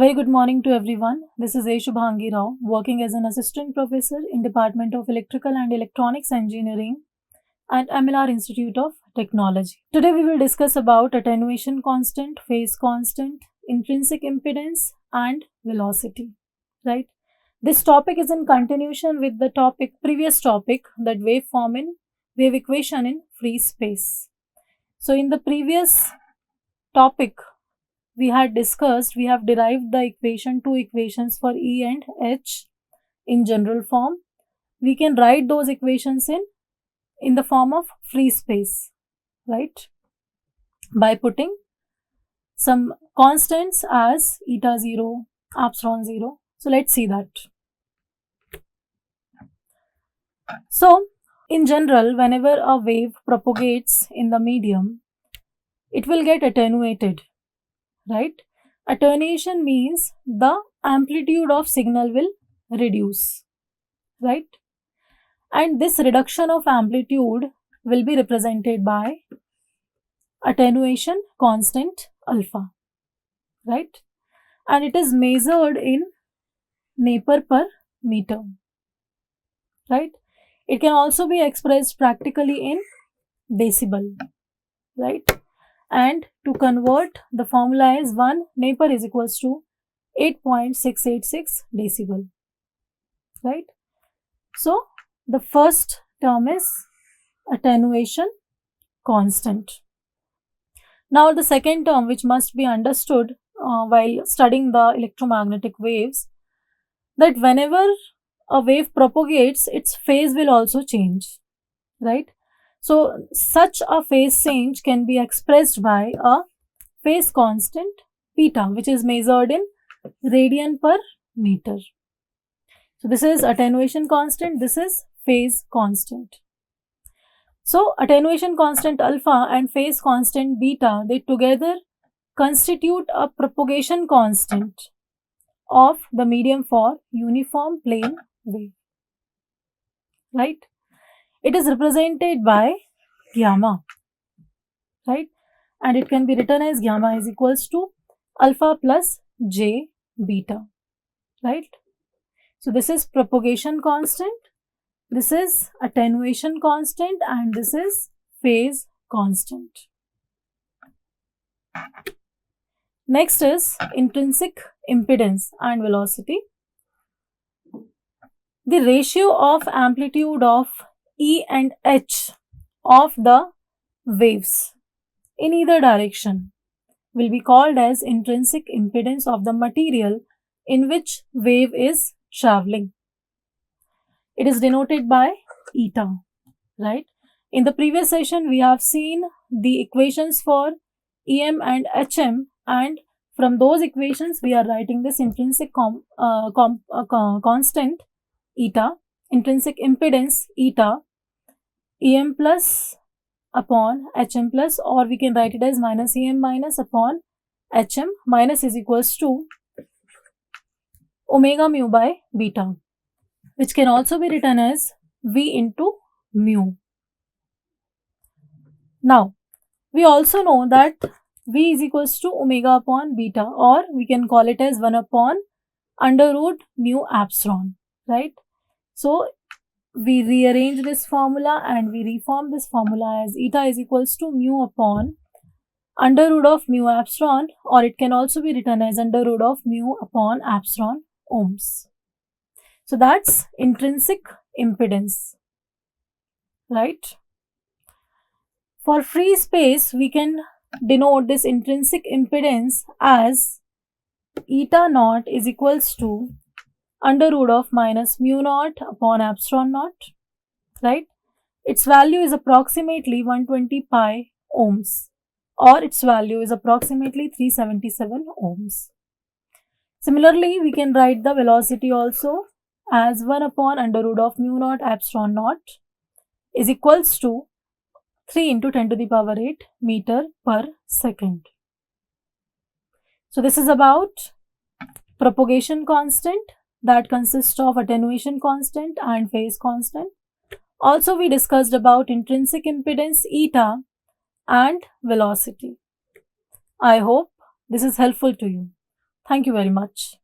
very good morning to everyone. This is A. Shubhangi Rao, working as an assistant professor in Department of Electrical and Electronics Engineering at MLR Institute of Technology. Today we will discuss about attenuation constant, phase constant, intrinsic impedance and velocity. Right? This topic is in continuation with the previous topic, that wave equation in free space. So in the previous topic we have derived two equations for E and H in general form. We can write those equations in the form of free space, right? By putting some constants as eta 0, epsilon 0. So let's see that. So in general, whenever a wave propagates in the medium, it will get attenuated, right? Attenuation means the amplitude of signal will reduce, right? And this reduction of amplitude will be represented by attenuation constant alpha, right? And it is measured in Napier per meter, right? It can also be expressed practically in decibel, right? And to convert, the formula is 1 Napier is equals to 8.686 decibel, right? So the first term is attenuation constant. Now the second term, which must be understood while studying the electromagnetic waves, that whenever a wave propagates, its phase will also change, right? So such a phase change can be expressed by a phase constant beta, which is measured in radian per meter. So this is attenuation constant, this is phase constant. So attenuation constant alpha and phase constant beta, they together constitute a propagation constant of the medium for uniform plane wave, right? It is represented by gamma, right? And it can be written as gamma is equals to alpha plus j beta, right? So this is propagation constant, this is attenuation constant, and this is phase constant. Next is intrinsic impedance and velocity. The ratio of amplitude of E and H of the waves in either direction will be called as intrinsic impedance of the material in which wave is traveling. It is denoted by eta, right? In the previous session, we have seen the equations for EM and HM, and from those equations, we are writing this intrinsic constant eta, intrinsic impedance eta, EM plus upon HM plus, or we can write it as minus EM minus upon HM minus is equals to omega mu by beta, which can also be written as V into mu. Now, we also know that V is equals to omega upon beta, or we can call it as 1 upon under root mu epsilon, right? So we rearrange this formula and we reform this formula as eta is equals to mu upon under root of mu epsilon, or it can also be written as under root of mu upon epsilon ohms. So that's intrinsic impedance, right? For free space, we can denote this intrinsic impedance as eta naught is equals to under root of minus mu naught upon epsilon naught, right? Its value is approximately 120 pi ohms, or its value is approximately 377 ohms. Similarly, we can write the velocity also as 1 upon under root of mu naught epsilon naught is equals to 3 into 10 to the power 8 meter per second. So this is about propagation constant, that consists of attenuation constant and phase constant. Also, we discussed about intrinsic impedance eta and velocity. I hope this is helpful to you. Thank you very much.